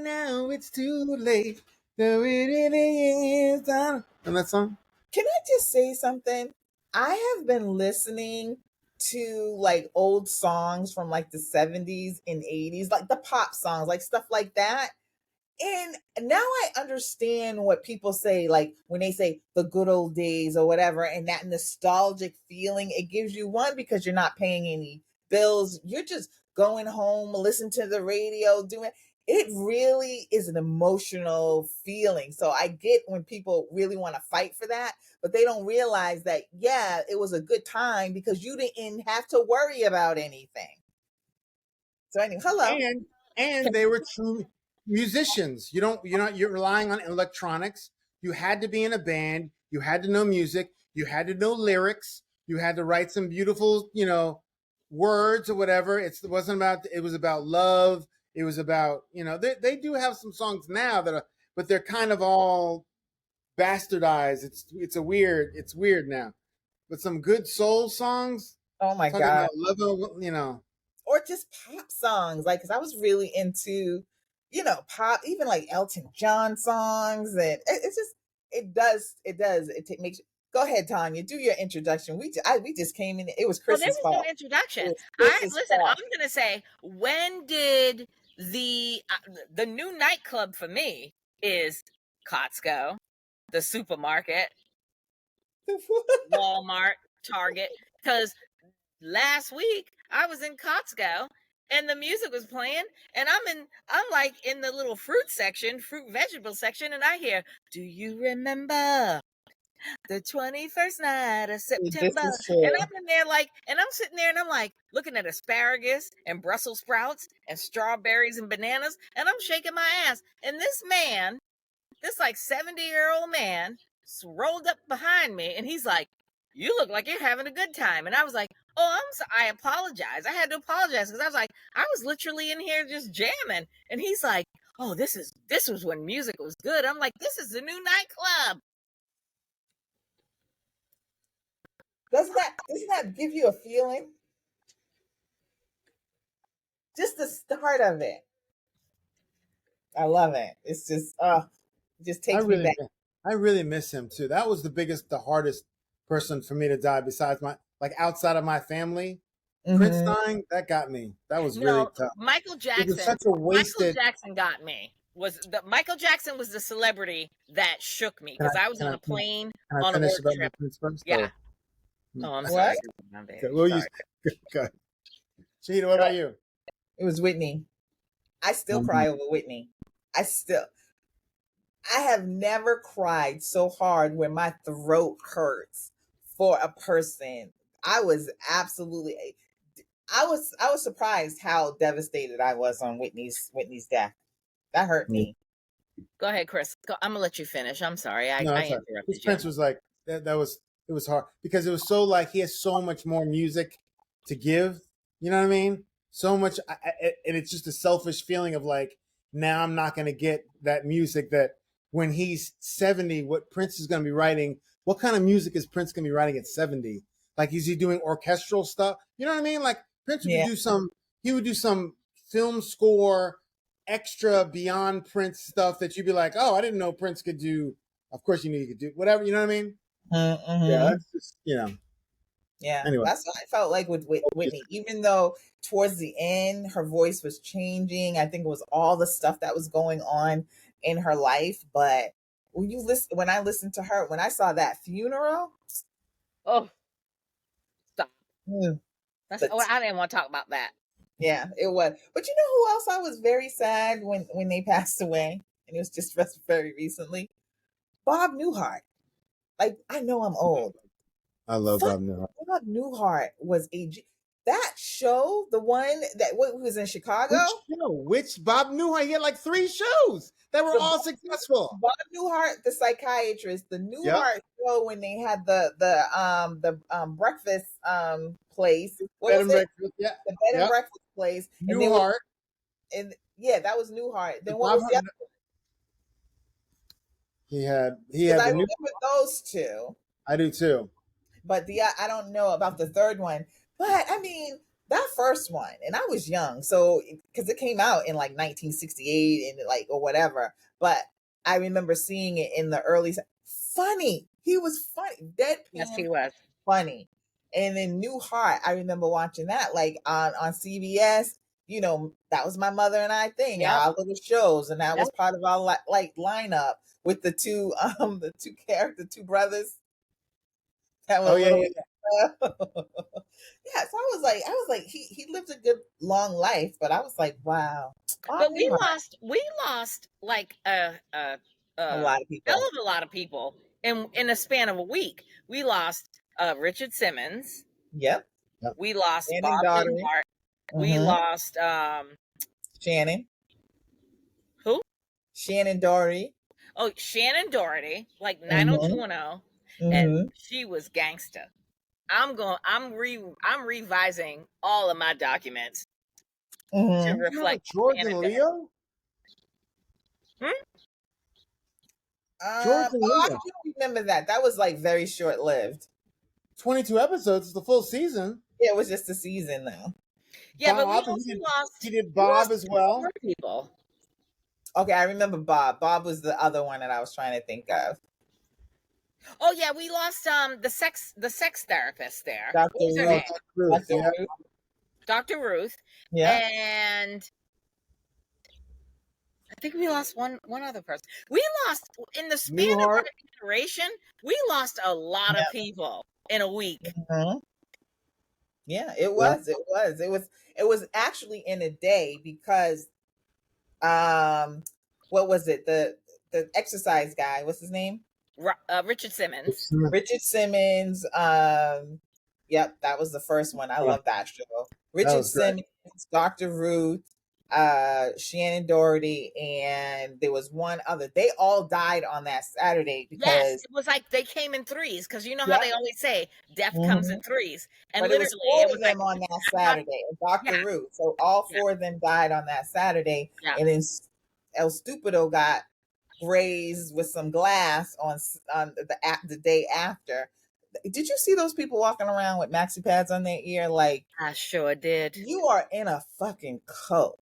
Now it's too late. So it really is. And that song? Can I just say something? I have been listening to like old songs from like the 70s and 80s, like the pop songs, like stuff like that. And now I understand what people say, like when they say the good old days or whatever, and that nostalgic feeling it gives you, one, because you're not paying any bills. You're just going home, listen to the radio, doing it really is an emotional feeling. So I get when people really want to fight for that, but they don't realize that, yeah, it was a good time because you didn't have to worry about anything. So anyway, hello. And they were true musicians. You're relying on electronics. You had to be in a band. You had to know music. You had to know lyrics. You had to write some beautiful, words or whatever. It was about love. It was about, they do have some songs now but they're kind of all bastardized. It's weird now. But some good soul songs, Oh my talking God. about love, Or just pop songs, like, because I was really into, pop, even like Elton John songs, and it's just it makes. Go ahead, Tanya, do your introduction. We just came in. It was Well, there Chris's was no fault. introduction. Listen. fault. I'm gonna say, when did the new nightclub for me is Costco, the supermarket, Walmart, Target, because last week I was in Costco and the music was playing, and I'm like in the little fruit vegetable section, and I hear, "Do you remember the 21st night of September?" This is true. And I'm in there and I'm sitting there and I'm like looking at asparagus and Brussels sprouts and strawberries and bananas, and I'm shaking my ass. And this man, this like 70-year-old man, rolled up behind me, and he's like, "You look like you're having a good time." And I was like, "Oh, I apologize. I had to apologize because I was like, I was literally in here just jamming." And he's like, "Oh, this was when music was good." I'm like, "This is the new nightclub." Doesn't that give you a feeling? Just the start of it. I love it. It's just it just takes me back. I really miss him too. That was the hardest person for me to die besides outside of my family. Prince dying, that got me. That was really tough. Michael Jackson. It was such a wasted. Michael Jackson got me. Michael Jackson was the celebrity that shook me because I was on a plane on a work trip. First, yeah. Oh, I'm sorry. Okay, go ahead. Cheetah, what about you? It was Whitney. I still cry over Whitney. I have never cried so hard when my throat hurts for a person. I was surprised how devastated I was on Whitney's death. That hurt me. Go ahead, Chris. I'm gonna let you finish. I'm sorry. I interrupted you. Prince was like that. It was hard because it was so he has so much more music to give. You know what I mean? So much, and it's just a selfish feeling of now I'm not going to get that music that when he's 70, what Prince is going to be writing. What kind of music is Prince going to be writing at 70? Is he doing orchestral stuff? You know what I mean? Prince would do some film score, extra beyond Prince stuff that you'd be like, oh, I didn't know Prince could do. Of course, you knew he could do whatever. You know what I mean? Mm-hmm. Yeah, that's just Yeah, anyway. That's what I felt like with Whitney. Even though towards the end her voice was changing, I think it was all the stuff that was going on in her life. But when I listened to her, when I saw that funeral, oh, stop! I didn't want to talk about that. Yeah, it was. But you know who else I was very sad when they passed away, and it was just very recently? Bob Newhart. I know I'm old. I love Bob Newhart. Bob Newhart was that show, the one that was in Chicago, Which show? Which Bob Newhart? He had like 3 shows that were the all successful. Bob Newhart, the psychiatrist, the Yep. Newhart show when they had the breakfast place. What Bed was and it? breakfast. Yeah. The bed and Yep. breakfast place. And there was, Newhart. and yeah, that was Newhart. Then what Bob was the Newhart. other? He had Because I the new. remember those two, I do too. but I don't know about the third one. But I mean, that first one, and I was young, so because it came out in like 1968 and like or whatever. But I remember seeing it in the early. Funny, he was funny, Yes, deadpan, he was. funny. And then New Heart, I remember watching that like on CBS. That was my mother and I thing, Yep. our little shows, and that Yep. was part of our like lineup with the two two brothers that were Oh yeah, little. yeah. Yeah, so I was like, he lived a good long life, but I was like, wow, Bob But we Newhart, lost like a a lot of hell people. of a lot of people in a span of a week. We lost Richard Simmons. Yep, We lost Shannon Bob Daughtry. Newhart. We Mhm. lost Shannon. who? Shannon Doherty. Oh, Shannon Doherty, like Mhm. 90210, and Mhm. she was gangsta. I'm revising all of my documents to Mhm. reflect George Shannon and Doherty. Leo. George and I Leo. do remember that. That was like very short lived. 22 episodes. It's the full season. Yeah, it was just a season though. Yeah, but we Bob. also lost. He did we lost Bob as well. more people. Okay, I remember Bob. Bob was the other one that I was trying to think of. Oh yeah, we lost the sex therapist there. Dr. What was her Ruth. name? Ruth, Dr. yeah. Ruth. Dr. Ruth. Yeah. And I think we lost one other person. We lost in the span of Newhart. our generation. We lost a lot of people in a week. Mhm. Yeah, it was. It was. It was actually in a day because what was it? The exercise guy, what's his name? Richard Simmons. Richard Simmons. Yep, that was the first one. I love that show. Richard Simmons, Dr. Ruth, Shannon Doherty, and there was one other. They all died on that Saturday because Yes, it was like they came in threes because you know how they always say death comes in threes, and but literally it was 4 it of was them like on that Saturday, and Dr. Ruth. So all 4 of them died on that Saturday, and then El Stupido got grazed with some glass on the day after. Did you see those people walking around with maxi pads on their ear? Like, I sure did. You are in a fucking cult.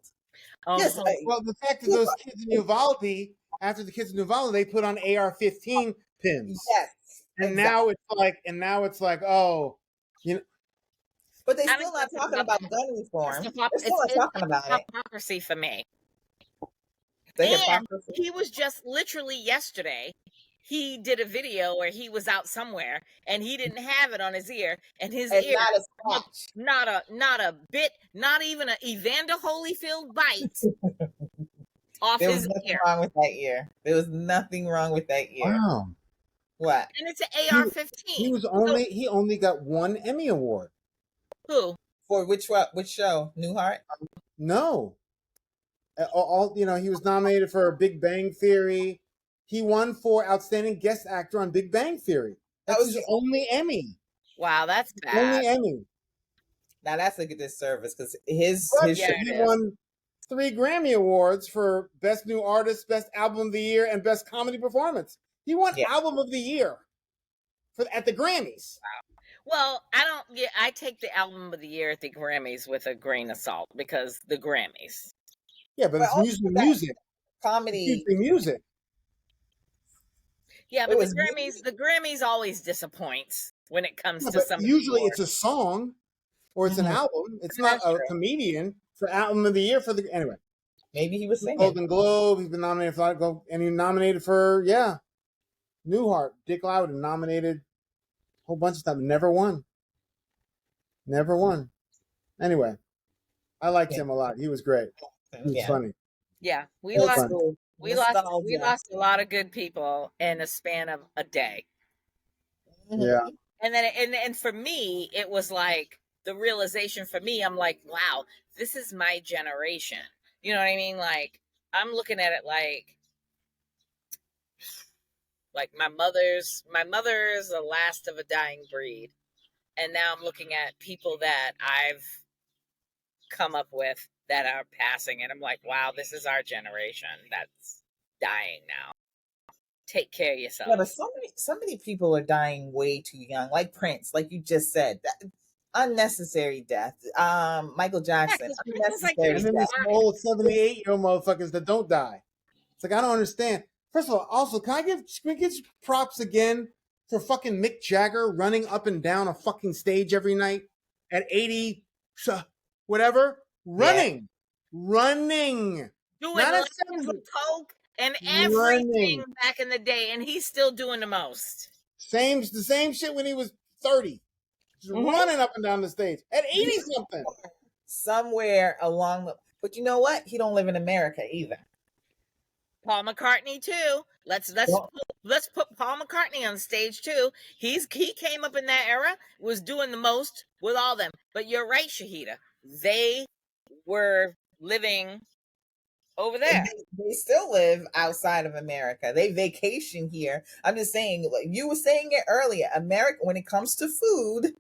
Yes. Well, the fact that those kids in Uvalde, after the kids in Uvalde, they put on AR-15 pins. Yes. And now it's like, oh, but they're still not talking about gun reform. They're still not talking about it. Hypocrisy for me. The and hypocrisy. He was just literally yesterday. He did a video where he was out somewhere and he didn't have it on his ear, and his ear not a bit, not even an Evander Holyfield bite off There his was nothing ear. wrong with that ear. There was nothing wrong with that ear. Wow. What? And it's an AR-15. He only got 1 Emmy award. Who? For which show? Newhart? No. He was nominated for Big Bang Theory. He won for Outstanding Guest Actor on Big Bang Theory. That's his only Emmy. Wow, that's bad. Only Emmy. Now that's a good disservice because he won 3 Grammy Awards for Best New Artist, Best Album of the Year, and Best Comedy Performance. He won Album of the Year at the Grammys. Well, I take the Album of the Year at the Grammys with a grain of salt because the Grammys. Yeah, but it's music. Comedy. It's music. Yeah, but the Grammys always disappoints when it comes to something. Usually it's a song or it's an album. It's not a comedian for Album of the Year anyway. Maybe he was singing. Golden Globe. He's been nominated for and he nominated for Newhart. Dick Loudon nominated a whole bunch of stuff. Never won. Anyway, I liked him a lot. He was great. He was funny. Yeah, we lost a lot of good people in a span of a day. Yeah. And then and for me, it was like the realization for me, I'm like, wow, this is my generation. You know what I mean? Like, I'm looking at it like my mother's the last of a dying breed. And now I'm looking at people that I've come up with that are passing, and I'm like, wow, this is our generation that's dying now. Take care of yourself. Yeah, but so many people are dying way too young, like Prince, like you just said. Unnecessary death. Michael Jackson, unnecessary and then death. there's some old 78-year-old motherfuckers that don't die. It's like, I don't understand. First of all, also, can we get props again for fucking Mick Jagger running up and down a fucking stage every night at 80, whatever? Running. Doing Not at lines 70. with coke and Running. everything back in the day, and he's still doing the most. The same shit when he was 30. Just running up and down the stage at 80 something. Somewhere along the, but you know what? He don't live in America either. Paul McCartney too. Let's put Paul McCartney on stage too. He came up in that era, was doing the most with all them. But you're right, Shahida. They were living over there. They still live outside of America. They vacation here. I'm just saying, like you were saying it earlier, America, when it comes to food,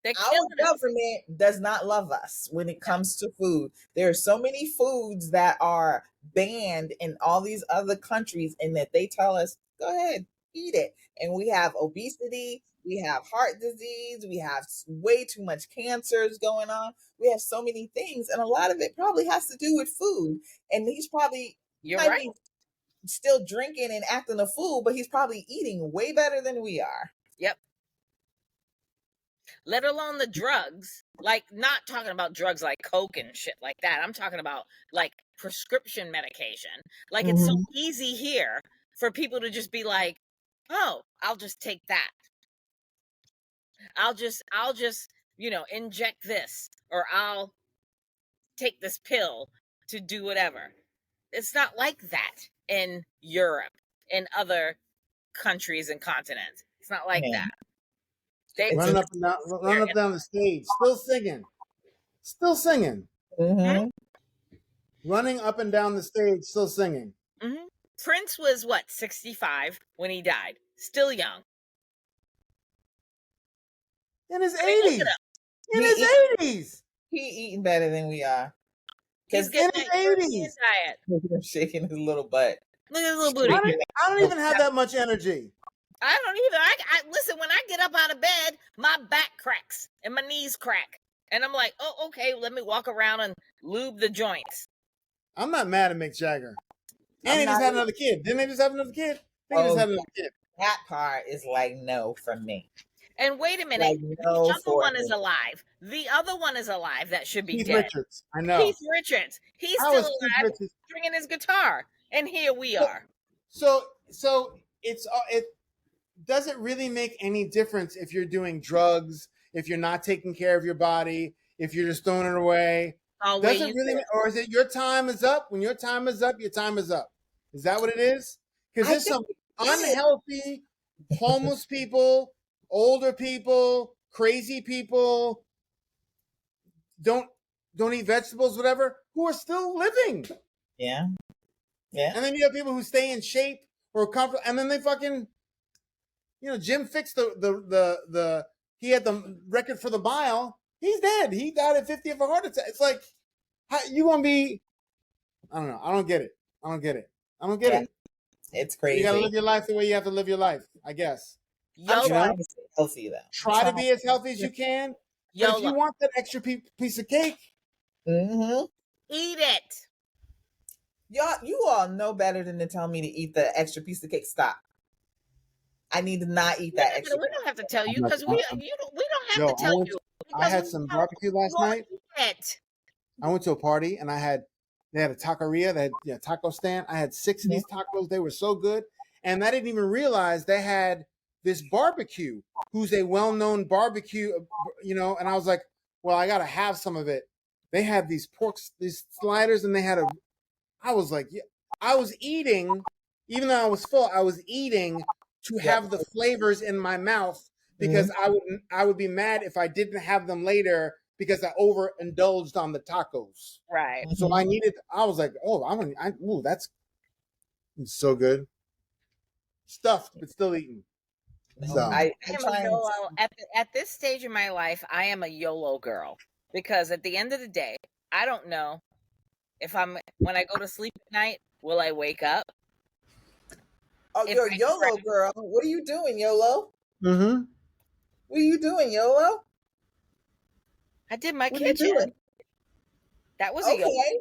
our government does not love us when it comes to food. There are so many foods that are banned in all these other countries, and that they tell us, go ahead, eat it. And we have obesity, we have heart disease, we have way too much cancers going on. We have so many things, and a lot of it probably has to do with food. And he's probably be still drinking and acting a fool, but he's probably eating way better than we are. Yep. Let alone the drugs, like not talking about drugs like coke and shit like that. I'm talking about like prescription medication. Like it's so easy here for people to just be like, oh, I'll just take that. I'll just, inject this, or I'll take this pill to do whatever. It's not like that in Europe, in other countries and continents. It's not like that. They running up and down the stage, still singing. Running up and down the stage, still singing. Prince was 65 when he died, still young. In his 80s. In his 80s. He eating better than we are. He's getting in his 80s. Diet. Look at him shaking his little butt. Look at his little booty. I don't even have that much energy. I don't either. I listen, when I get up out of bed, my back cracks and my knees crack. And I'm like, oh, okay, let me walk around and lube the joints. I'm not mad at Mick Jagger. And he just had another kid. Didn't they just have another kid? They just had another kid. That part is like no from me. And wait a minute, the other one is alive. The other one is alive that should be Keith dead. Richards. I know. Keith Richards. He's still alive, stringing his guitar. And here we are. So it doesn't really make any difference if you're doing drugs, if you're not taking care of your body, if you're just throwing it away. Doesn't really, or is it your time is up? When your time is up, your time is up. Is that what it is? Because there's some unhealthy, homeless people, older people, crazy people, don't eat vegetables, whatever, who are still living. Yeah. And then you have people who stay in shape or comfort, and then they fucking, Jim fixed he had the record for the mile. He's dead. He died at 50 of a heart attack. It's like, how you gonna be? I don't know. I don't get it. It. It's crazy. You gotta live your life the way you have to live your life, I guess. I'm trying to stay healthy though. Try to be as healthy as you can. But if you want that extra piece of cake, eat it. Y'all, you all know better than to tell me to eat the extra piece of cake. Stop. I need to not eat that extra. We don't have to tell you because we don't have to tell you. I had some barbecue last night. I went to a party and they had a taqueria, they had a taco stand. I had 6 of these tacos. They were so good. And I didn't even realize they had this barbecue, who's a well-known barbecue, and I was like, well, I got to have some of it. They had these these sliders, and I was like, yeah, I was eating, even though I was full, I was eating to have the flavors in my mouth because I would be mad if I didn't have them later because I overindulged on the tacos. Right. So I was like, oh, ooh, that's so good. Stuffed, but still eating. So I am try a and YOLO. At this stage in my life, I am a YOLO girl because at the end of the day, I don't know if when I go to sleep at night, will I wake up? oh, If you're a I YOLO girl. What are you doing, YOLO? mm-hmm. What are you doing, YOLO? I did my What are you kitchen. doing? That was a YOLO. Okay.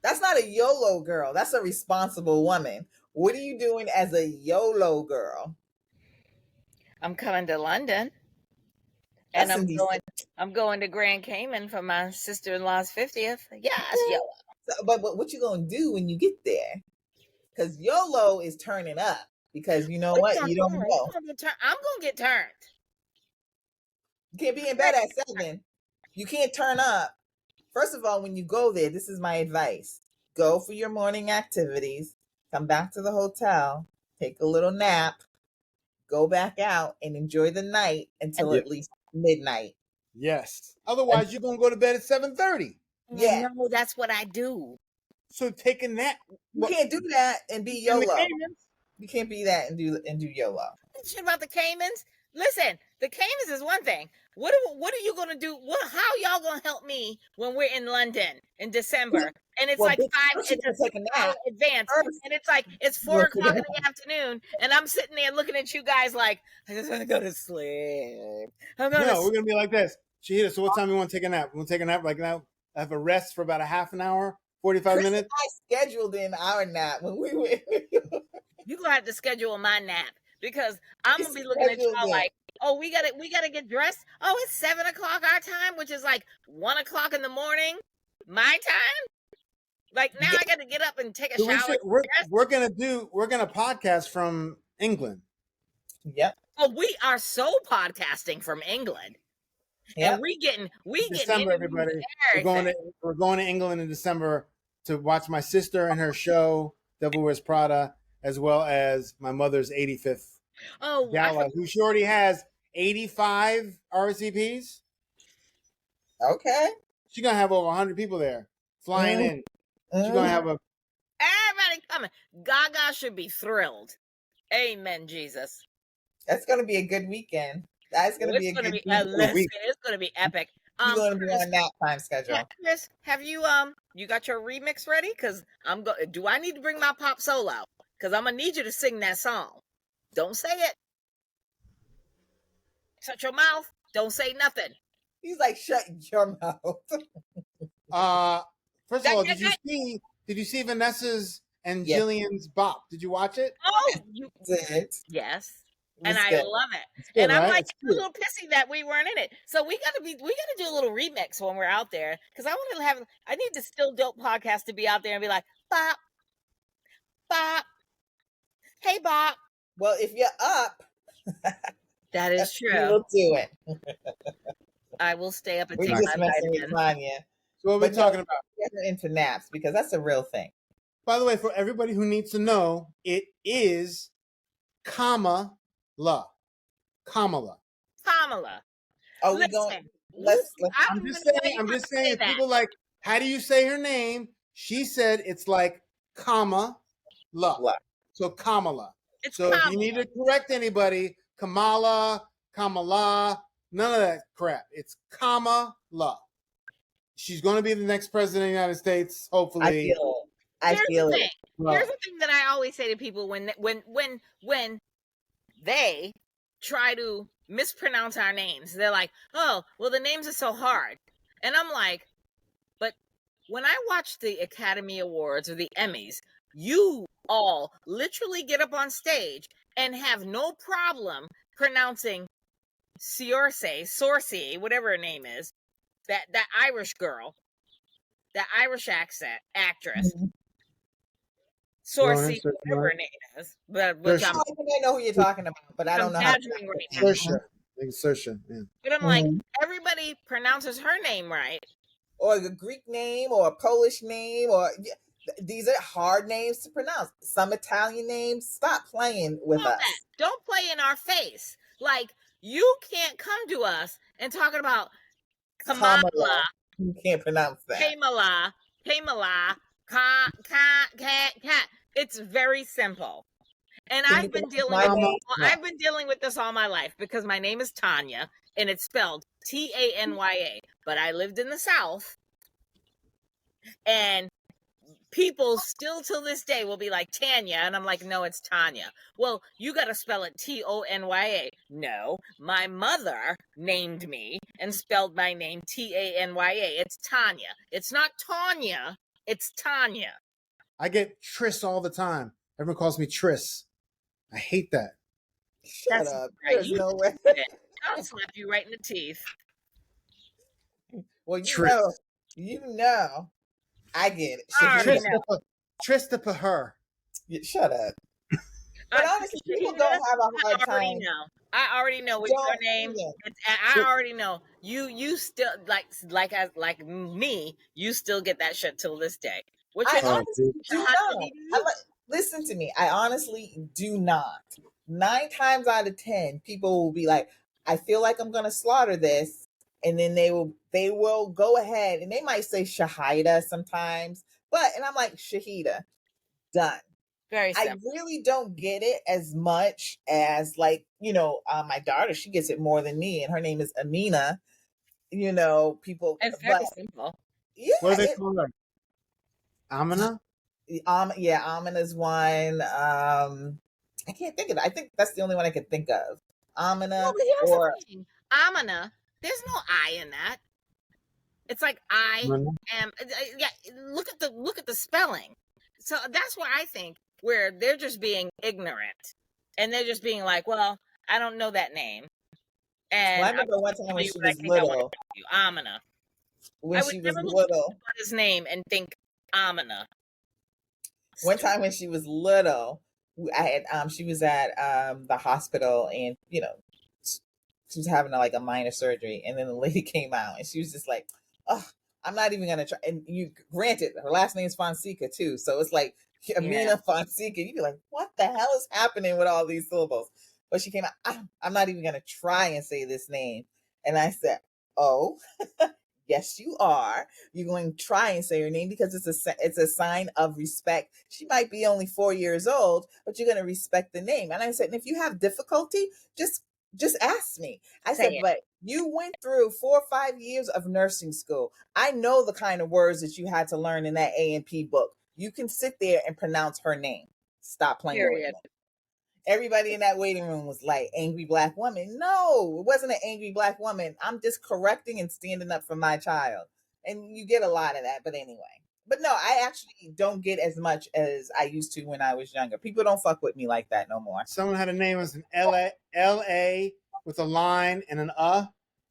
That's not a YOLO girl. That's a responsible woman. What are you doing as a YOLO girl? I'm coming to London, That's and indecent. I'm going to Grand Cayman for my sister-in-law's 50th. Yes, YOLO. But what you gonna do when you get there? Because YOLO is turning up. Because you know what? You don't know. I'm gonna get turned. You can't be in bed at 7. You can't turn up. First of all, when you go there, this is my advice. Go for your morning activities, come back to the hotel, take a little nap, go back out and enjoy the night until at least midnight. Yes. Otherwise, you're gonna go to bed at 7:30. Yeah. No, that's what I do. So take a nap. You can't do that and be In the YOLO. Caymans? You can't be that and do YOLO. Shit about the Caymans. Listen, the Caymans is one thing. What are you gonna do? How y'all gonna help me when we're in London in December? And it's like it's a 6-hour advance. And it's like it's 4 o'clock in the afternoon, and I'm sitting there looking at you guys like I just want to go to sleep. We're gonna be like this. Shahida, so what time you want to take a nap? We'll take a nap like now. I have a rest for about a half an hour, 45 minutes. I scheduled in our nap when we went. You're gonna have to schedule my nap because I'm gonna be looking at y'all like, oh, we gotta get dressed. Oh, it's 7 o'clock our time, which is like 1 o'clock in the morning, my time. Like now I gotta get up and take a shower. We're gonna podcast from England. Yep. Oh, we are so podcasting from England. Yep. And we getting December, everybody. We're going to England in December to watch my sister and her show, Devil Wears Prada, as well as my mother's 85th gala, who she already has 85 RSVPs. Okay. She's gonna have over 100 people there flying in. She's gonna have everybody coming. Gaga should be thrilled. Amen, Jesus. That's gonna be a good weekend. That's gonna be a good week. It's gonna be epic. You're gonna be on that time schedule. Chris, have you you got your remix ready? Because do I need to bring my pop solo? Because I'm gonna need you to sing that song. Don't say it. Shut your mouth. Don't say nothing. He's like, shut your mouth. First of all, did you see Vanessa's and Jillian's bop? Did you watch it? Oh, you did. Yes. And I love it. Good, and I'm like a little pissy that we weren't in it. So we gotta do a little remix when we're out there. Because I need the Still Dope podcast to be out there and be like, bop, bop, hey bop. Well, if you're up, that is true. We'll do it. I will stay up and take my vitamin. So what are we talking about? We're into naps because that's a real thing. By the way, for everybody who needs to know, it is Kamala. Oh, we going? Let's. I'm just saying. People like, how do you say her name? She said it's like Kamala. So Kamala. So if you need to correct anybody, Kamala, none of that crap. It's Kamala. She's going to be the next president of the United States, hopefully. I feel it. Here's the thing that I always say to people when they try to mispronounce our names. They're like, oh, well, the names are so hard. And I'm like, but when I watch the Academy Awards or the Emmys, you all literally get up on stage and have no problem pronouncing Sorcy, whatever her name is, that Irish girl, that Irish actress. Mm-hmm. Sorcy, whatever her name is. But I know who you're talking about, but I don't know how to Saoirse. Yeah. But I'm like, everybody pronounces her name right. Or a Greek name or a Polish name or these are hard names to pronounce. Some Italian names. Stop playing with us. Don't play in our face. Like You can't come to us and talking about Kamala, Kamala. You can't pronounce that. Kamala, cat. It's very simple. And Can you I've been pronounce dealing my with name? I've been dealing with this all my life because my name is Tanya and it's spelled Tanya. But I lived in the South, and people still till this day will be like Tanya, and I'm like, no, it's Tanya. Well, you got to spell it Tonya. No, my mother named me and spelled my name Tanya. It's Tanya. It's not Tanya. It's Tanya. I get Tris all the time. Everyone calls me Tris. I hate that. Shut That's up. right. There's no way. I'll slap you right in the teeth. Well, Tris. you know, I get it. I already know. Tris to her. Shut up. But honestly, people don't have a hard time. I already know what's your name. I already know. You still like me. You still get that shit till this day. What's your I name? honestly do not. Listen to me. I honestly do not. 9 times out of 10, people will be like, "I feel like I'm gonna slaughter this," and then they will go ahead and they might say Shahida sometimes, and I'm like Shahida, done. Very simple. I really don't get it as much as my daughter. She gets it more than me, and her name is Amina. People. It's very simple. Yeah. What are they called? Like Amina? Yeah, Amina's one. I can't think of it. I think that's the only one I could think of. Amina or Amina. There's no I in that. It's like I am. Yeah, look at the spelling. So that's why I think where they're just being ignorant, and they're just being like, "Well, I don't know that name." And I remember one time when she was little, Amina. When she was little, his name and think Amina. One time when she was little, I had she was at the hospital, and she was having a minor surgery, and then the lady came out and she was just like, "Oh, I'm not even gonna try." And granted, her last name is Fonseca too, so it's like Amina Fonseca. You'd be like, "What the hell is happening with all these syllables?" But she came out, "I'm not even gonna try and say this name," and I said, "Oh." Yes, you are. You're going to try and say her name because it's a sign of respect. She might be only 4 years old, but you're going to respect the name. And I said, and if you have difficulty, just ask me. I said, but you went through 4 or 5 years of nursing school. I know the kind of words that you had to learn in that A&P book. You can sit there and pronounce her name. Stop playing with me. Everybody in that waiting room was like, angry Black woman. No, it wasn't an angry Black woman. I'm just correcting and standing up for my child. And you get a lot of that. But anyway. But no, I actually don't get as much as I used to when I was younger. People don't fuck with me like that no more. Someone had a name as an L-A with a line and an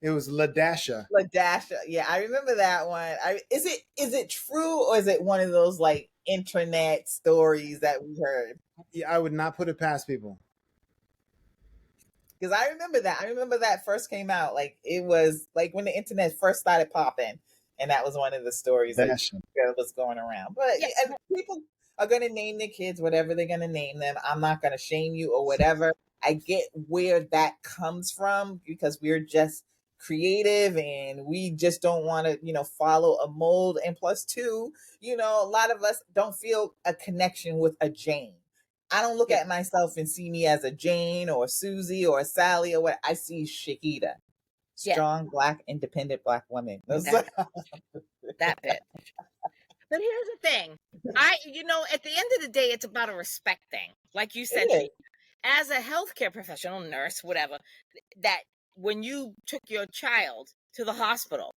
It was Ladasha. Ladasha. Yeah, I remember that one. Is it true, or is it one of those internet stories that we heard? Yeah, I would not put it past people. Because I remember that first came out. It was when the internet first started popping, and that was one of the stories that was going around. But people are going to name their kids whatever they're going to name them. I'm not going to shame you or whatever. I get where that comes from because we're just creative and we just don't want to, follow a mold. And plus two, a lot of us don't feel a connection with a Jane. I don't look at myself and see me as a Jane or a Susie or a Sally or what. I see Shahida, strong, Black, independent Black woman. That bitch. But here's the thing. At the end of the day, it's about a respect thing. Like you said, as a healthcare professional, nurse, whatever, that when you took your child to the hospital,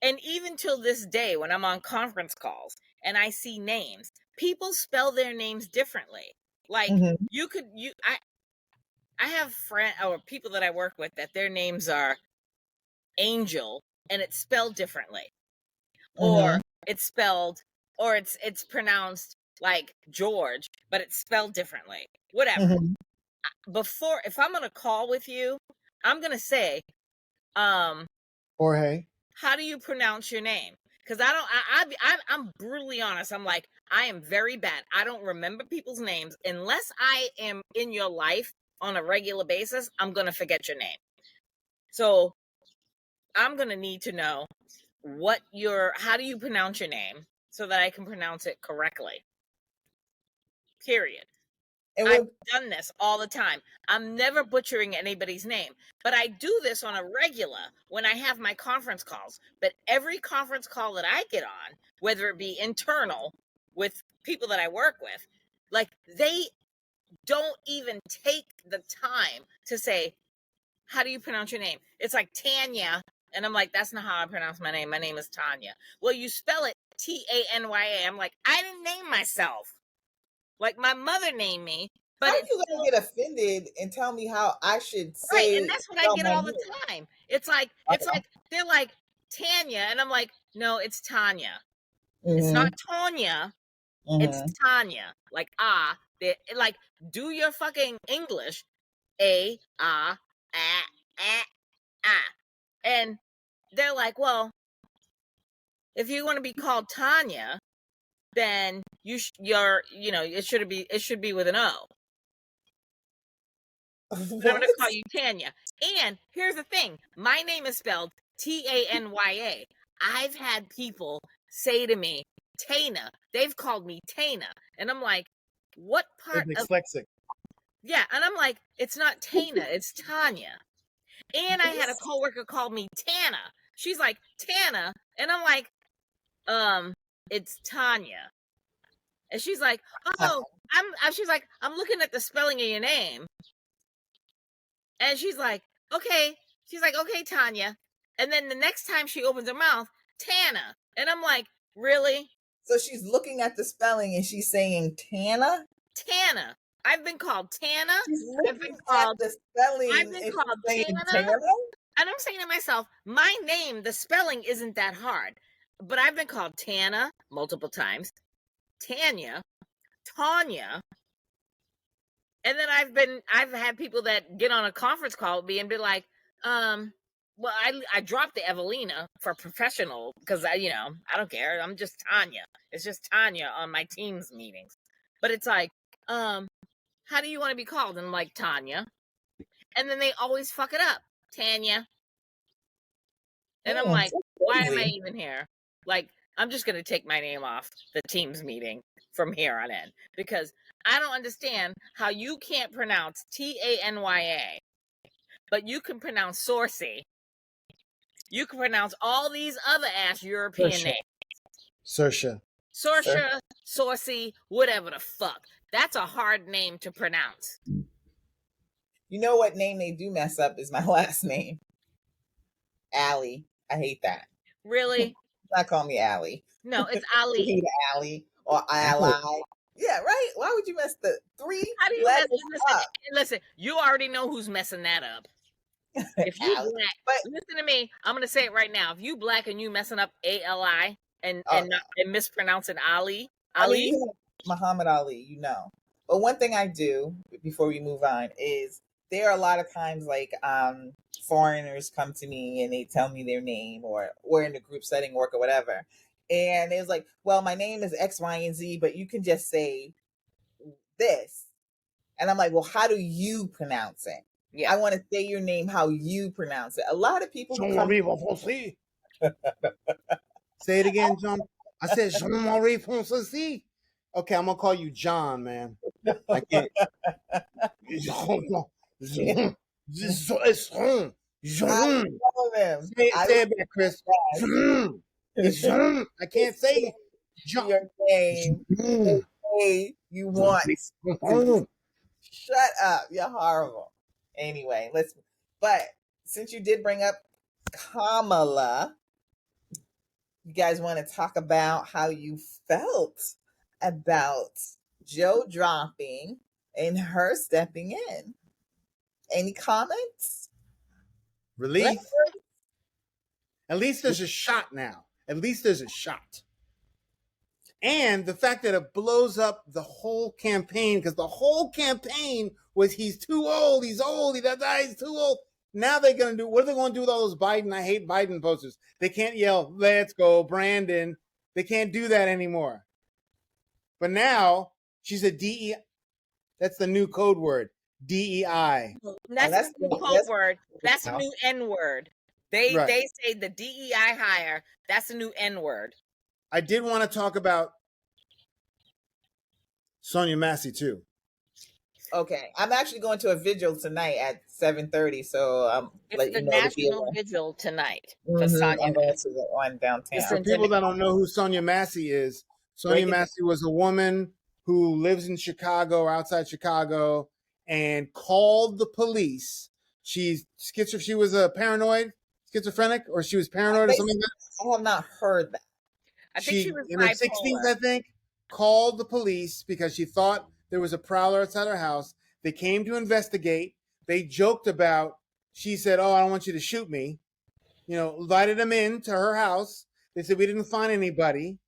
and even till this day, when I'm on conference calls and I see names, people spell their names differently. Like I have friends or people that I work with that their names are Angel and it's spelled differently, or it's pronounced like George, but it's spelled differently. Whatever. If I'm on a call with you, I'm gonna say, Jorge, how do you pronounce your name? Because I'm brutally honest. I'm like, I am very bad. I don't remember people's names unless I am in your life on a regular basis, I'm going to forget your name. So I'm going to need to know how do you pronounce your name so that I can pronounce it correctly. Period. And I've done this all the time. I'm never butchering anybody's name, but I do this on a regular when I have my conference calls. But every conference call that I get on, whether it be internal with people that I work with, like they don't even take the time to say, how do you pronounce your name? It's like Tanya. And I'm like, that's not how I pronounce my name. My name is Tanya. Well, you spell it Tanya. I'm like, I didn't name myself. Like my mother named me. But how are you gonna get offended and tell me how I should say? Right, and that's what I get all the time. It's like they're like Tanya, and I'm like, no, it's Tanya. It's not Tonya. It's Tanya. Like like do your fucking English. A ah ah ah ah, and they're like, well, if you want to be called Tanya, then it should be with an O. I'm going to call you Tanya. And here's the thing. My name is spelled Tanya. I've had people say to me, Tana. They've called me Tana. And I'm like, what part of... dyslexic. Yeah, and I'm like, it's not Tana, it's Tanya. And I had a coworker call me Tana. She's like, Tana. And I'm like, it's Tanya. And she's like, oh, she's like, I'm looking at the spelling of your name. And she's like, okay. She's like, okay, Tanya. And then the next time she opens her mouth, Tana. And I'm like, really? So she's looking at the spelling and she's saying Tana? Tana. I've been called Tana. I've been called the spelling. I've been called Tana. And I'm saying to myself, my name, the spelling isn't that hard. But I've been called Tana multiple times, Tanya, Tanya. And then I've had people that get on a conference call with me and be like, well, I dropped the Evelina for professional because I don't care. I'm just Tanya. It's just Tanya on my Teams meetings. But it's like, how do you want to be called? And I'm like, Tanya. And then they always fuck it up. Tanya. And I'm like, why am I even here? Like, I'm just going to take my name off the Teams meeting from here on in because I don't understand how you can't pronounce Tanya, but you can pronounce Saucy. You can pronounce all these other ass European names. Saoirse, Saucy, whatever the fuck. That's a hard name to pronounce. You know what name they do mess up is my last name. Allie. I hate that. Really? Not call me Allie. No, it's Ali. Hate Allie or Ally. Yeah, right? Why would you mess the three letters up? Listen, you already know who's messing that up. If you black, listen to me. I'm going to say it right now. If you black and you messing up Ali and mispronouncing Ali. I mean, Muhammad Ali, But one thing I do before we move on is there are a lot of times like foreigners come to me and they tell me their name or we're in a group setting, work or whatever. And it's like, well, my name is X, Y, and Z, but you can just say this. And I'm like, well, how do you pronounce it? Yeah. I want to say your name how you pronounce it. A lot of people say it again, John. I said Jean-Marie Fonseca. Okay, I'm gonna call you John, man. I can't. Jean. Say it back, Chris. Jean. I can't say John. Your name. The way you want. Shut up. You're horrible. Anyway, but since you did bring up Kamala, you guys want to talk about how you felt about Joe dropping and her stepping in. Any comments? Relief. At least there's a shot now. At least there's a shot. And the fact that it blows up the whole campaign, because the whole campaign was he's too old, he's old, he's too old. Now they're going to do, what are they going to do with all those Biden, I hate Biden posters? They can't yell, let's go, Brandon. They can't do that anymore. But now she's a DE. That's the new code word. DEI. That's that's a new code that's word. That's a now. new N word. They Right. say the DEI hire. That's a new N word. I did want to talk about Sonia Massey too. Okay, I'm actually going to a vigil tonight at 7:30, so It's let the you know to be national aware. vigil tonight for Sonia I'm going to Massey. the one downtown. For Listen to people me. that don't know who Sonia Massey is, Sonia Break it down. Massey was a woman who lives in Chicago, outside Chicago, and called the police. She's schizophrenic. She was a paranoid, schizophrenic, or she was paranoid or something like that. I have not heard that. I think she She, was in her 60s, bipolar. I think, called the police because she thought there was a prowler outside her house. They came to investigate. They joked about, she said, "Oh, I don't want you to shoot me." Invited them in to her house. They said, "We didn't find anybody.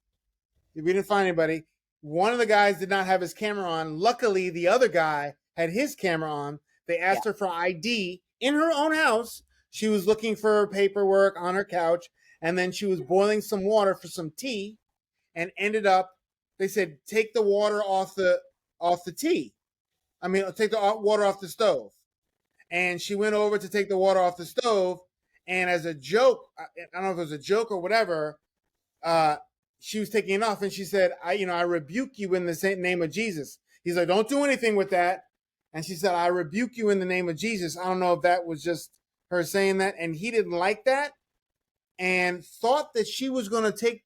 We didn't find anybody." One of the guys did not have his camera on. Luckily, the other guy had his camera on. They asked her for ID in her own house. She was looking for paperwork on her couch, and then she was boiling some water for some tea, and ended up. They said, "Take the water off the tea. I mean, take the water off the stove." And she went over to take the water off the stove, and as a joke, I don't know if it was a joke or whatever, uh, she was taking it off, and she said, I rebuke you in the name of Jesus." He's like, "Don't do anything with that." And she said, "I rebuke you in the name of Jesus." I don't know if that was just her saying that, and he didn't like that, and thought that she was going to take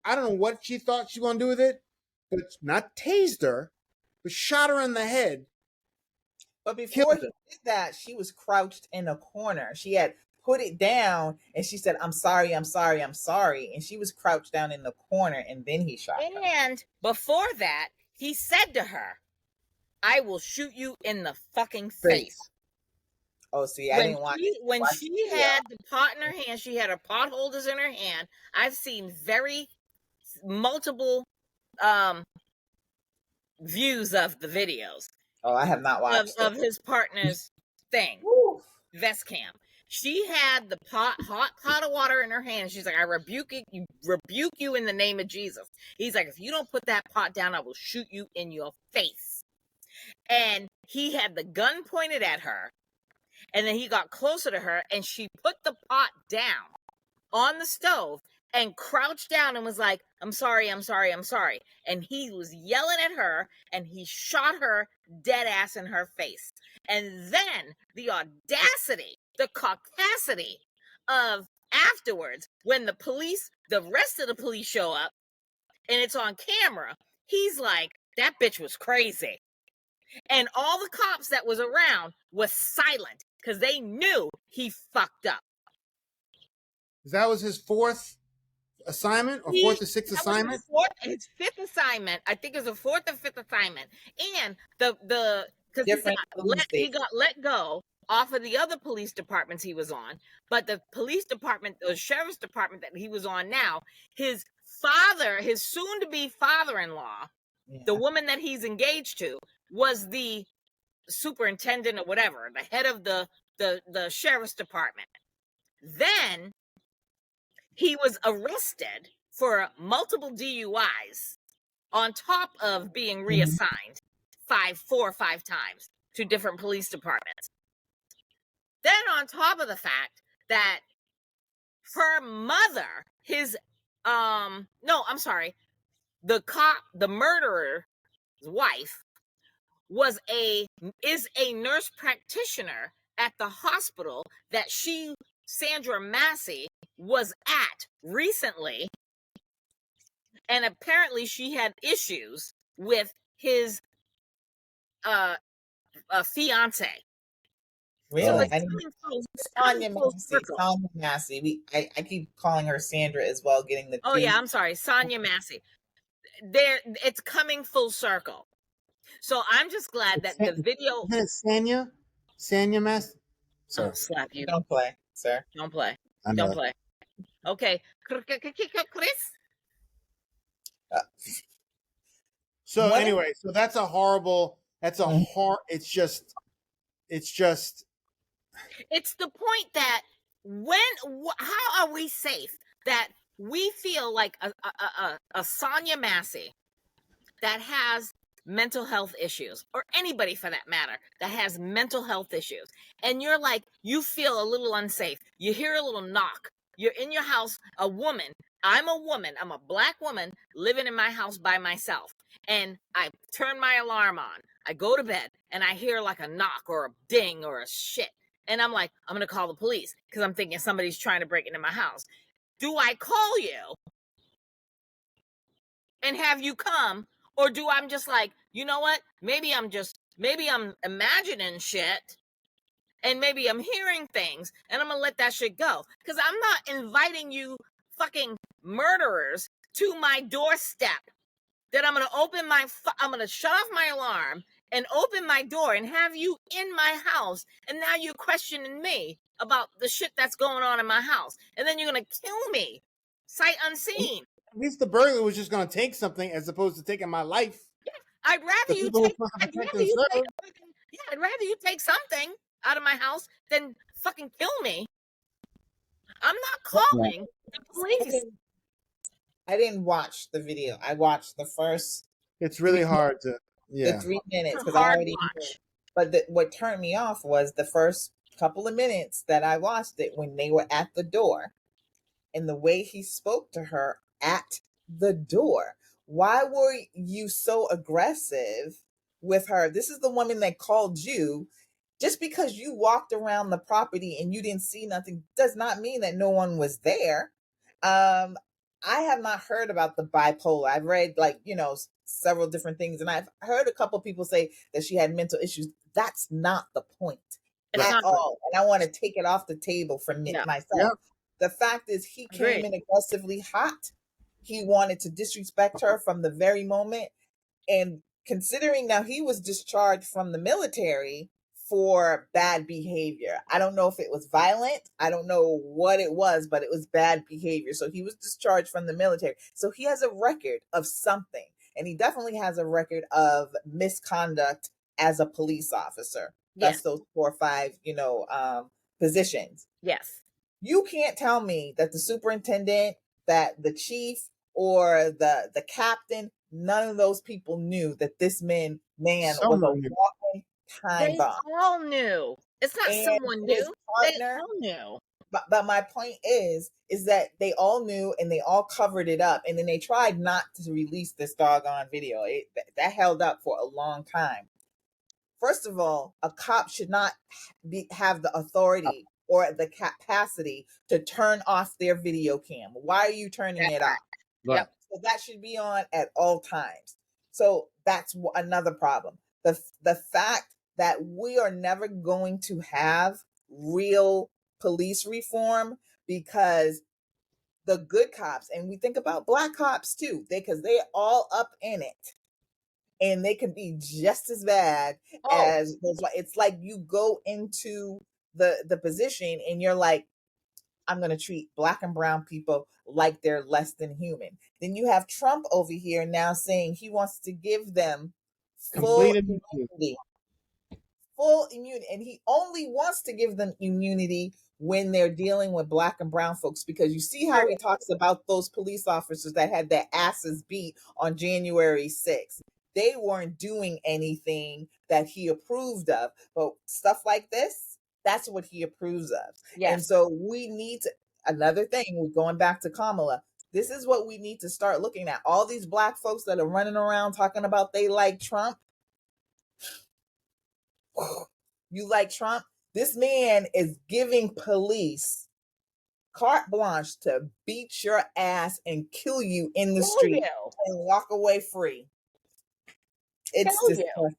I don't know what she thought she was going to do with it, but not tased her, but shot her in the head, But killed before he her. did that, she was crouched in a corner. She had put it down and she said, "I'm sorry, I'm sorry, I'm sorry." And she was crouched down in the corner and then he shot her. And before that, he said to her, "I will shoot you in the fucking face." Oh, see, I didn't watch When watch she the video. had the pot in her hand, she had her pot holders in her hand. I've seen very multiple views of the videos Oh, I have not watched of it. his partner's thing, Woo. vest cam. She had the hot pot of water in her hand. She's like, "I rebuke you in the name of Jesus." He's like, "If you don't put that pot down, I will shoot you in your face." And he had the gun pointed at her, and then he got closer to her, and she put the pot down on the stove and crouched down and was like, "I'm sorry, I'm sorry, I'm sorry." And he was yelling at her, and he shot her dead ass in her face. And then the audacity, the caucasity of afterwards, when the rest of the police show up and it's on camera, he's like, "That bitch was crazy." And all the cops that was around was silent because they knew he fucked up. That was his fourth assignment, or fourth or sixth That was assignment. his fifth assignment. I think it was a fourth or fifth assignment. And because he got let go off of the other police departments he was on, but the police department, the sheriff's department that he was on now, his soon-to-be father-in-law, the woman that he's engaged to, was the superintendent or whatever, the head of the sheriff's department. Then he was arrested for multiple DUIs on top of being reassigned 4 or 5 times to different police departments. Then on top of the fact that her mother, the murderer's wife is a nurse practitioner at the hospital that Sandra Massey, was at recently, and apparently she had issues with his fiance. Really? So Sonia Massey. Sonia Massey. I keep calling her Sandra as well, getting the Oh yeah, I'm sorry, Sonia Massey. It's coming full circle. So I'm just glad that the video. Isn't it Sanya Massey? Oh, slap you! Don't play, sir. Don't play! I know. Don't play! Okay, Chris. So anyway, so that's a horrible. That's a hard. It's just. It's the point that how are we safe that we feel like a Sonia Massey that has mental health issues, or anybody for that matter that has mental health issues, and you're like, you feel a little unsafe, you hear a little knock, you're in your house, a woman, I'm a woman, I'm a black woman living in my house by myself, and I turn my alarm on, I go to bed, and I hear like a knock or a ding or a shit, and I'm like, I'm gonna call the police because I'm thinking somebody's trying to break into my house. Do I call you and have you come, or do I'm just like, you know what? Maybe I'm imagining shit, and maybe I'm hearing things, and I'm gonna let that shit go because I'm not inviting you fucking murderers to my doorstep. That I'm gonna shut off my alarm and open my door and have you in my house, and now you're questioning me about the shit that's going on in my house, and then you're gonna kill me sight unseen. At least the burglar was just going to take something as opposed to taking my life. I'd rather The you people who take. want to I'd protect rather you take. themselves. I'd rather you take something out of my house than fucking kill me. I'm not calling the police. I didn't watch the video. I watched the first It's really hard to, the yeah. 3 minutes It's a because I hard already knew. watch. But what turned me off was the first couple of minutes that I watched it when they were at the door and the way he spoke to her at the door. Why were you so aggressive with her? This is the woman that called you. Just because you walked around the property and you didn't see nothing does not mean that no one was there. Um, I have not heard about the bipolar. I've read several different things, and I've heard a couple people say that she had mental issues. That's not the point It's at not. all, and I want to take it off the table for No. myself. Yeah. The fact is, he Agreed. came in aggressively hot. He wanted to disrespect her from the very moment, and considering now he was discharged from the military for bad behavior. I don't know if it was violent. I don't know what it was, but it was bad behavior. So he was discharged from the military. So he has a record of something. And he definitely has a record of misconduct as a police officer. That's Yes. those 4 or 5, positions. Yes. You can't tell me that the superintendent, that the chief, or the captain, none of those people knew that this man was a Someone knew. walking time They bomb. all knew. It's not And someone his new. They partner, all knew. but my point is that they all knew and they all covered it up, and then they tried not to release this doggone video. That held up for a long time. First of all, a cop should not have the authority or the capacity to turn off their video cam. Why are you turning it off? Right. Yep. So that should be on at all times. So that's another problem. The fact that we are never going to have real police reform because the good cops, and we think about black cops too, because they're all up in it, and they can be just as bad as those. It's like you go into the position and you're like, I'm going to treat black and brown people like they're less than human. Then you have Trump over here now saying he wants to give them full Complete immunity. Full immunity. And he only wants to give them immunity when they're dealing with black and brown folks, because you see how he talks about those police officers that had their asses beat on January 6th. They weren't doing anything that he approved of, but stuff like this, that's what he approves of. Yes. And so we need to, another thing, we're going back to Kamala. This is what we need to start looking at. All these black folks that are running around talking about they like Trump. You like Trump? This man is giving police carte blanche to beat your ass and kill you in the street and walk away free. It's disgusting.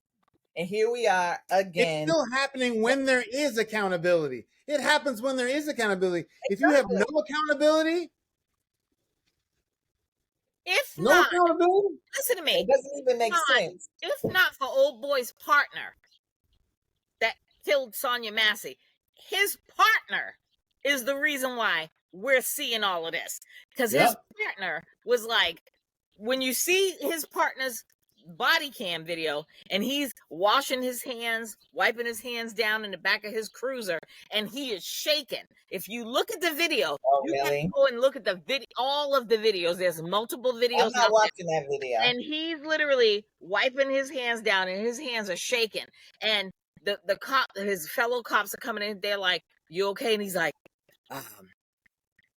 And here we are again. It's still happening when there is accountability. It happens when there is accountability. If you have no accountability, listen to me. It doesn't even make sense. If not for old boy's partner that killed Sonia Massey, his partner is the reason why we're seeing all of this. Because his partner was like, when you see his partner's body cam video, and he's washing his hands, wiping his hands down in the back of his cruiser, and he is shaking. If you look at the video, Oh, you have to really? go and look at the video, all of the videos. There's multiple videos I'm not out watching that video. there, and he's literally wiping his hands down, and his hands are shaking. And the cop, his fellow cops are coming in. They're like, "You okay?" And he's like,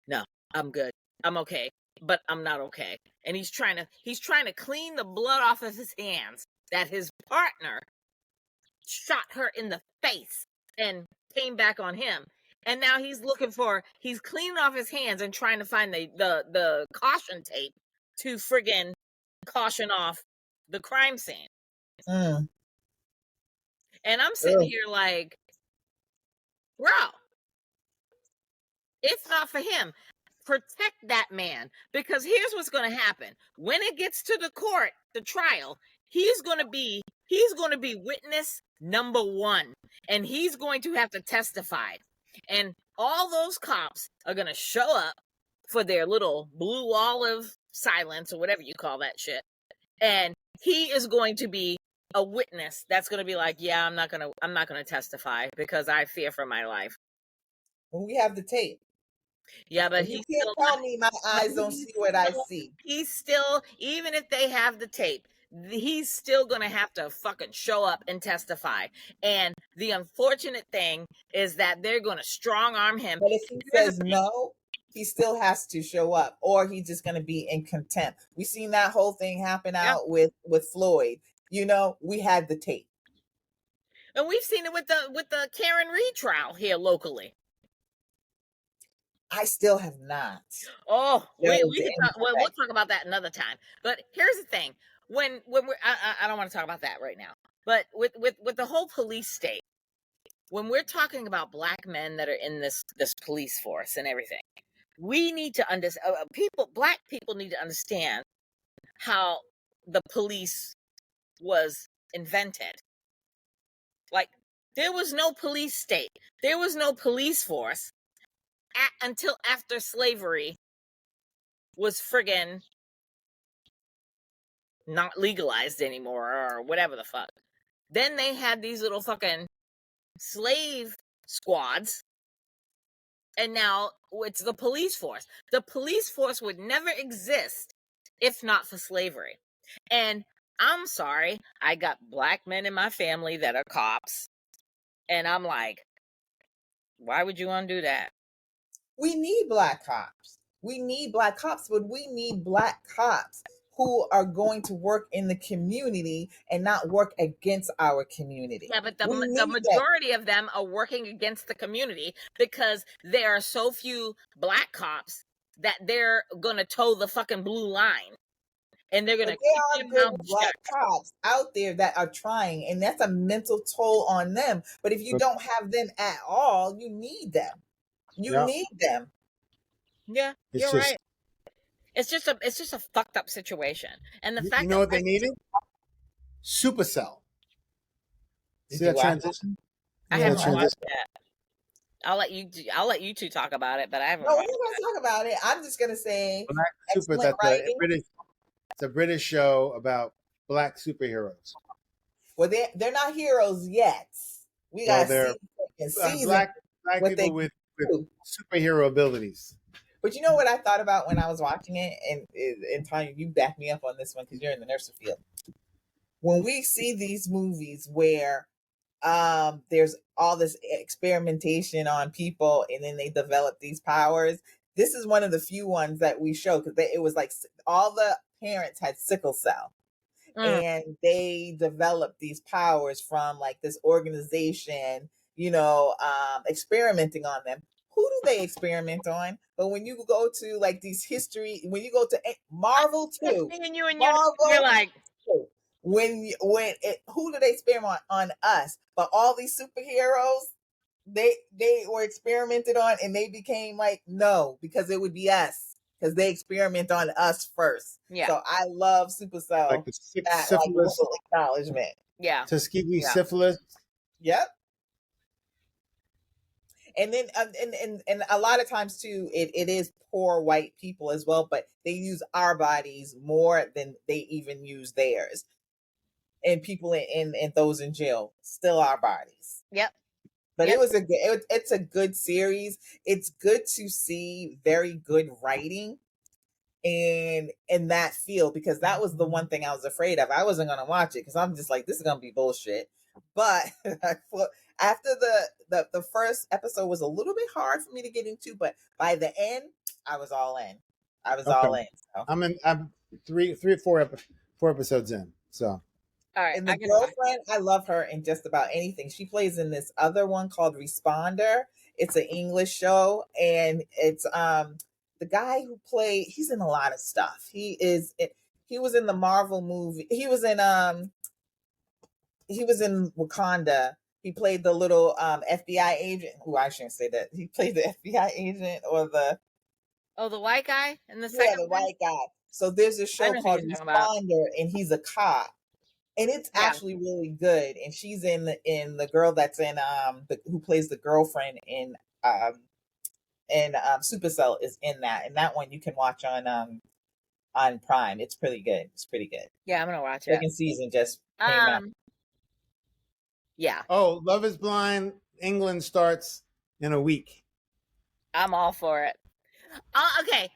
"No, I'm good. I'm okay, but I'm not okay." And he's trying to clean the blood off of his hands that his partner shot her in the face and came back on him. And now he's cleaning off his hands and trying to find the caution tape to friggin' caution off the crime scene. Mm. And I'm sitting Ugh. here like, bro, it's not for him. Protect that man, because here's what's going to happen when it gets to the trial. He's going to be witness number one, and he's going to have to testify, and all those cops are going to show up for their little blue olive silence or whatever you call that shit, and he is going to be a witness that's going to be like, yeah, I'm not going to testify because I fear for my life. When we have the tape. Yeah, but you can't tell me my eyes don't see what I see. He's still, even if they have the tape, he's still going to have to fucking show up and testify. And the unfortunate thing is that they're going to strong arm him. But if he says no, he still has to show up, or he's just going to be in contempt. We seen that whole thing happen out with Floyd. You know, we had the tape. And we've seen it with the Karen Reed trial here locally. I still have not. Oh, we'll talk about that another time. But here's the thing: when we're, I don't want to talk about that right now. But with the whole police state, when we're talking about black men that are in this police force and everything, we need to understand. Black people need to understand how the police was invented. Like, there was no police state, there was no police force until after slavery was friggin' not legalized anymore or whatever the fuck. Then they had these little fucking slave squads, and now it's the police force. The police force would never exist if not for slavery. And I'm sorry, I got black men in my family that are cops, and I'm like, why would you want to do that? We need black cops. We need black cops, but we need black cops who are going to work in the community and not work against our community. Yeah, but the majority of them are working against the community because there are so few black cops that they're going to toe the fucking blue line. And they're going to keep there are good black cops out there that are trying, and that's a mental toll on them. But if you don't have them at all, you need them. You need them. Yeah, you're right. It's just a fucked up situation. And the fact, you know what they needed? Supercell. See that transition? I haven't watched that. I'll let you two talk about it, but I haven't. No, we're gonna talk about it. I'm just gonna say Black Super. It's a British show about black superheroes. Well, they're not heroes yet. We got black people with superhero abilities. But you know what I thought about when I was watching it, and Tanya, you back me up on this one because you're in the nursing field. When we see these movies where there's all this experimentation on people, and then they develop these powers, this is one of the few ones that we show because it was like all the parents had sickle cell. And they developed these powers from like this organization, experimenting on them. Who do they experiment on? But when you go to like these history, when you go to Marvel too, you're like, who do they experiment on us? But all these superheroes, they were experimented on, and they became like no, because it would be us. Because they experiment on us first. Yeah. So I love Supercell. Like the syphilis acknowledgement. Yeah. Tuskegee syphilis. Yep. And then and a lot of times too, it is poor white people as well, but they use our bodies more than they even use theirs. and people in those in jail still are bodies. Yep. But Yep. it's a good series. It's good to see very good writing in that field, because that was the one thing I was afraid of. I wasn't gonna watch it because I'm just like, this is gonna be bullshit. But after the first episode was a little bit hard for me to get into, but by the end, I was all in. I was all in. So. I'm three or four episodes in. So All right. And the girlfriend, I love her in just about anything. She plays in this other one called Responder. It's an English show, and it's the guy who played. He's in a lot of stuff. He was in the Marvel movie. He was in Wakanda. He played the little FBI agent. Who, I shouldn't say that. He played the FBI agent or the white guy in the second the one? white guy. So there's a I show know who called you're talking about. Responder, and he's a cop, and it's Yeah. actually really good. And she's in the girl that's in who plays the girlfriend in Supercell is in that. And that one you can watch on Prime. It's pretty good. It's pretty good. Yeah, I'm gonna watch it. Second season just came out. Yeah. Oh, Love is Blind England starts in a week. I'm all for it. Okay.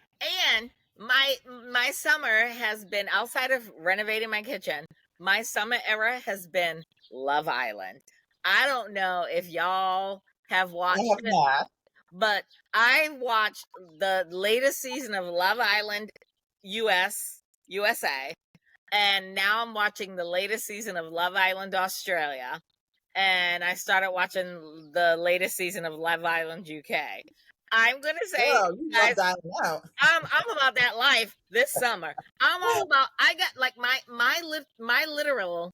And my summer has been, outside of renovating my kitchen, my summer era has been Love Island. I don't know if y'all have watched I have it, not. but I watched the latest season of Love Island USA, and now I'm watching the latest season of Love Island Australia, and I started watching the latest season of Love Island UK. I'm gonna say, Girl, you guys, love dialing out. I'm about that life this summer. I'm all about. I got like my literal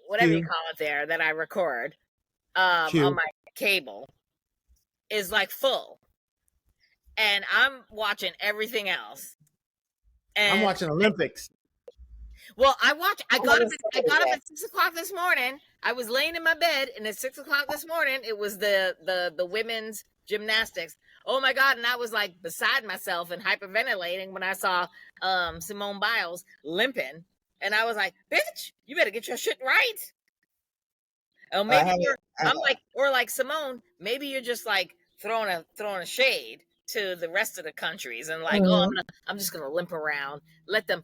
whatever you call it there that I record on my cable is like full, and I'm watching everything else. And I'm watching Olympics. well, I got up at 6:00 this morning. I was laying in my bed, and at 6:00 this morning, it was the women's gymnastics. Oh my God. And I was like beside myself and hyperventilating when I saw Simone Biles limping. And I was like, bitch, you better get your shit right. Oh, maybe or like Simone, maybe you're just like throwing a shade to the rest of the countries and like, I'm just gonna limp around, let them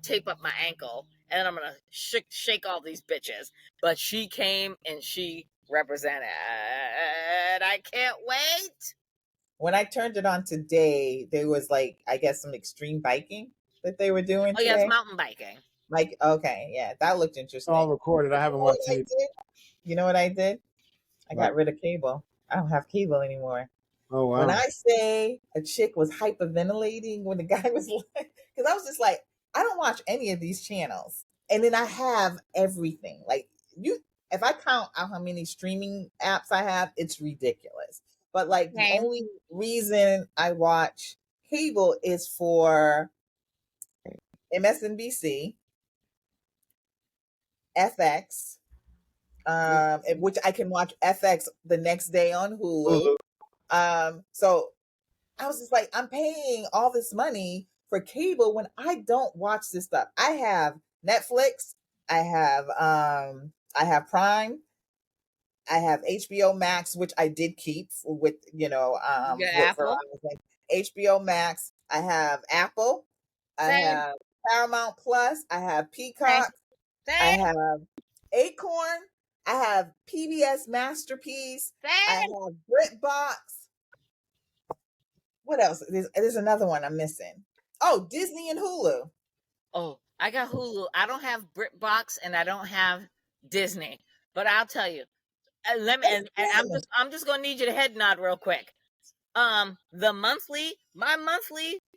tape up my ankle, and I'm gonna shake all these bitches. But she came and she represented. I can't wait. When I turned it on today, there was like, I guess, some extreme biking that they were doing today. Oh, yeah, it's mountain biking. Like, okay, yeah, that looked interesting. All recorded. I haven't watched it. You know what I did? I got rid of cable. I don't have cable anymore. Oh, wow. When I say a chick was hyperventilating when the guy was like, because I was just like, I don't watch any of these channels. And then I have everything. Like, if I count out how many streaming apps I have, it's ridiculous. But like, the only reason I watch cable is for MSNBC, FX, which I can watch FX the next day on Hulu. So I was just like, I'm paying all this money for cable when I don't watch this stuff. I have Netflix, I have Prime, I have HBO Max, which I did keep with Apple. HBO Max. I have Apple. I have Paramount Plus. I have Peacock. I have Acorn. I have PBS Masterpiece. I have BritBox. What else? There's another one I'm missing. Oh, Disney and Hulu. Oh, I got Hulu. I don't have BritBox and I don't have Disney. But I'll tell you, I'm just gonna need you to head nod real quick. My monthly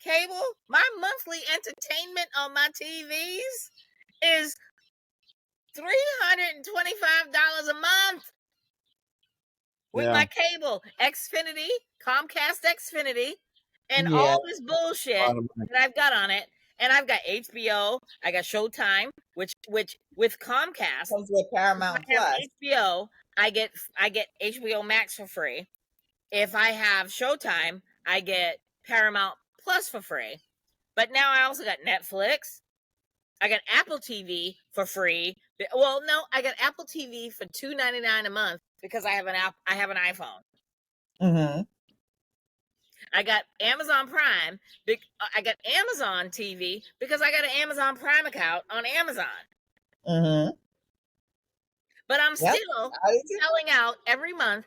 cable, my monthly entertainment on my TVs is $325 a month with my cable, Xfinity, Comcast Xfinity, and all this bullshit that I've got on it. And I've got HBO, I got Showtime, which with Comcast comes with Paramount Plus. HBO, I get HBO Max for free. If I have Showtime, I get Paramount Plus for free. But now I also got Netflix, I got Apple TV for free. Well, no, I got Apple TV for $2.99 a month because I have an iPhone. Mm-hmm. I got Amazon Prime. I got Amazon TV because I got an Amazon Prime account on Amazon. Mm-hmm. But I'm Yep. still selling out every month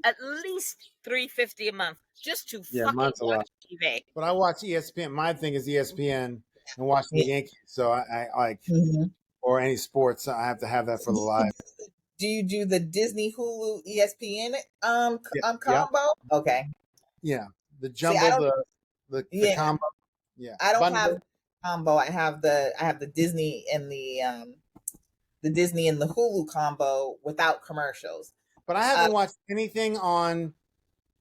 at least $3.50 a month just to fucking watch TV. But I watch ESPN. My thing is ESPN and watching the Yankees. So I like, or any sports. I have to have that for the live. Do you do the Disney, Hulu, ESPN Yeah. combo? Okay. Yeah, the jumbo, the combo. Yeah, I don't bundle. have combo. I have the Disney and the Disney and the Hulu combo without commercials. But I haven't watched anything on.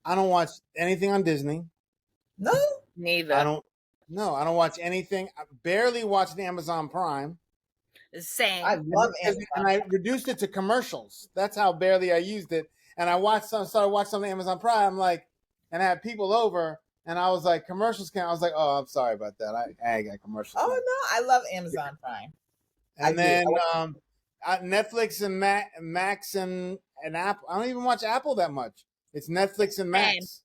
I don't watch anything on Disney. No, neither. I don't watch anything. I barely watch the Amazon Prime. Same. I love Amazon. And I reduced it to commercials. That's how barely I used it. And I started watching some of Amazon Prime, like, and I had people over, and I was like, commercials count. I was like, oh, I'm sorry about that. I got commercials. Oh no, I love Amazon Prime. And then Netflix and Max and Apple. I don't even watch Apple that much. It's Netflix and Max.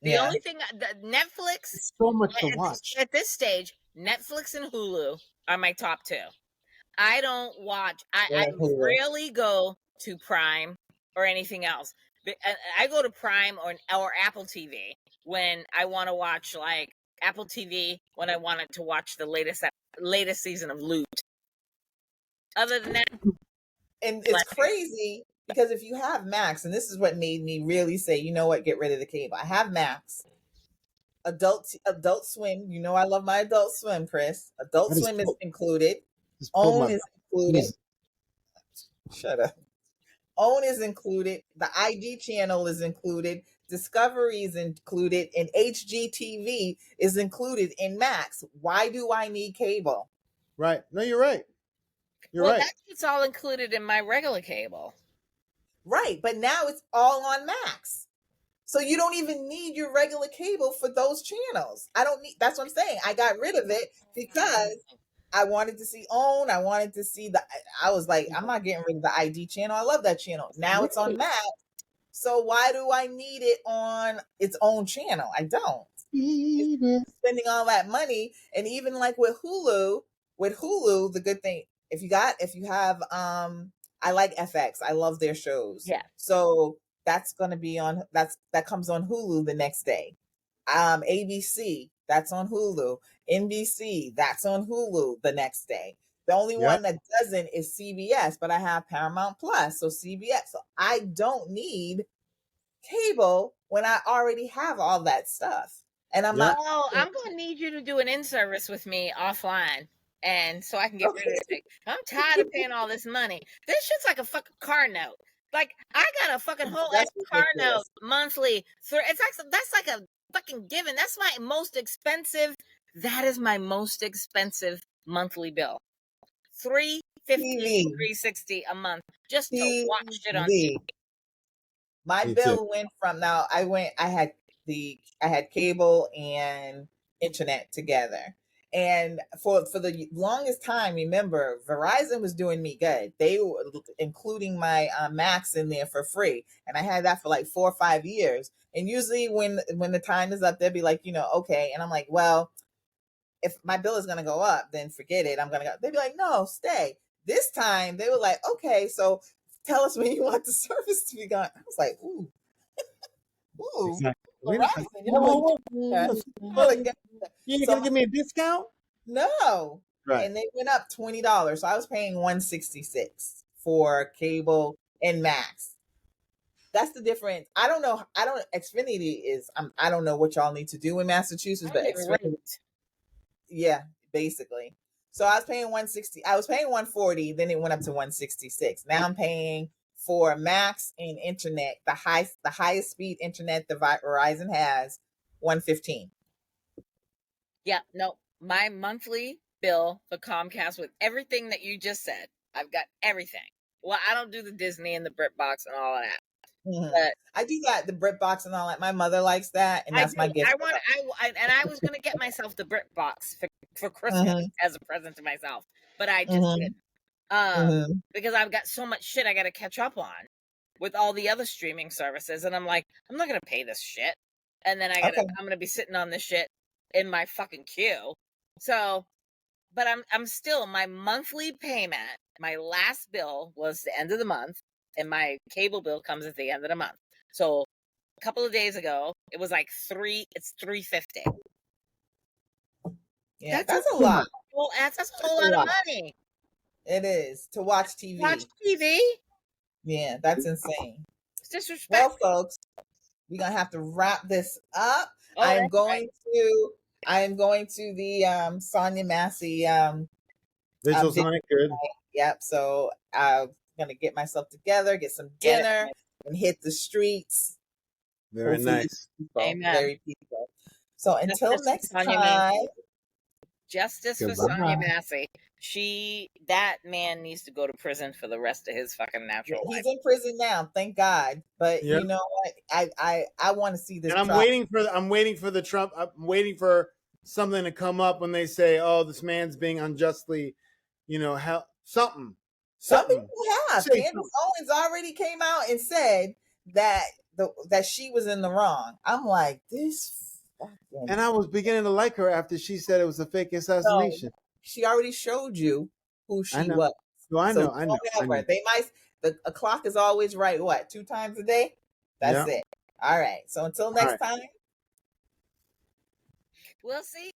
The only thing, Netflix. It's so much to watch at this stage. Netflix and Hulu are my top two. I don't watch. I rarely go to Prime or anything else. I go to Prime or Apple TV when I want to watch, like Apple TV when I wanted to watch the latest season of Loot. Other than that, and it's crazy because if you have Max, and this is what made me really say, you know what, get rid of the cable. I have Max. Adult Swim. You know I love my Adult Swim, Chris. Adult Swim is included. OWN is included. Shut up. OWN is included. The ID channel is included. Discovery is included. And HGTV is included in Max. Why do I need cable? Right. No, you're right. You're right. It's all included in my regular cable. Right. But now it's all on Max. So you don't even need your regular cable for those channels. That's what I'm saying. I got rid of it because I wanted to see OWN. I wanted to see I was like, I'm not getting rid of the ID channel. I love that channel. Now it's on Max. So why do I need it on its own channel? I don't. Spending all that money. And even like with Hulu, the good thing, if you have, I like FX. I love their shows. Yeah. So that's going to be that comes on Hulu the next day. ABC, that's on Hulu. NBC, that's on Hulu the next day. The only one that doesn't is CBS, but I have Paramount Plus, so CBS. So I don't need cable when I already have all that stuff. And I'm not. Oh, I'm going to need you to do an in-service with me offline. And so I can get rid of it. I'm tired of paying all this money. This shit's like a fucking car note. Like, I got a fucking whole car note monthly. That's like a fucking given. That's my most expensive. That is my most expensive monthly bill. $350, $360 a month just to watch it on TV. My bill went from I had cable and internet together. And for the longest time, remember, Verizon was doing me good. They were including my Max in there for free. And I had that for like 4 or 5 years. And usually when the time is up, they'll be like, okay. And I'm like, well, if my bill is going to go up, then forget it. I'm going to go. They'd be like, no, stay. This time they were like, okay, so tell us when you want the service to be gone. I was like, ooh. Ooh. Exactly. You're gonna give me a discount? No. Right. And they went up $20. So I was paying $166 for cable and Max. That's the difference. Xfinity is, I don't know what y'all need to do in Massachusetts, but Xfinity. Yeah, basically. So I was paying $160. I was paying $140. Then it went up to $166. Now I'm paying for Max and internet, the highest speed internet that Verizon has, $115. Yeah, no, my monthly bill for Comcast with everything that you just said, I've got everything. Well, I don't do the Disney and the BritBox and all of that. Mm-hmm. But I do that, the BritBox and all that. My mother likes that, and that's my gift. I was going to get myself the BritBox for Christmas as a present to myself, but I just didn't. Because I've got so much shit I got to catch up on with all the other streaming services, and I'm like, I'm not gonna pay this shit, and then I'm gonna be sitting on this shit in my fucking queue. So, but I'm still, my monthly payment, my last bill was the end of the month, and my cable bill comes at the end of the month. So a couple of days ago, it was like it's $350. Yeah, that's a lot. That's a whole lot of money. It is to watch TV. Watch TV? Yeah, that's insane. It's disrespectful. Well, folks, we're gonna have to wrap this up. I am going to the Sonia Massey Visual Sonic, good. Yep. So I'm gonna get myself together, get some dinner, and hit the streets. Very nice. Amen. Very peaceful. So until next time. Justice for Sonia Massey. That man needs to go to prison for the rest of his fucking natural life. He's in prison now, thank God. But you know what? I want to see this. And I'm waiting for the Trump. I'm waiting for something to come up when they say, "Oh, this man's being unjustly, something." Some people have. Candace Owens already came out and said that that she was in the wrong. I'm like, this. And I was beginning to like her after she said it was a fake assassination. So she already showed you who she was. So I know. They might. A clock is always right. What, 2 times a day? That's it. All right. So until next time. We'll see.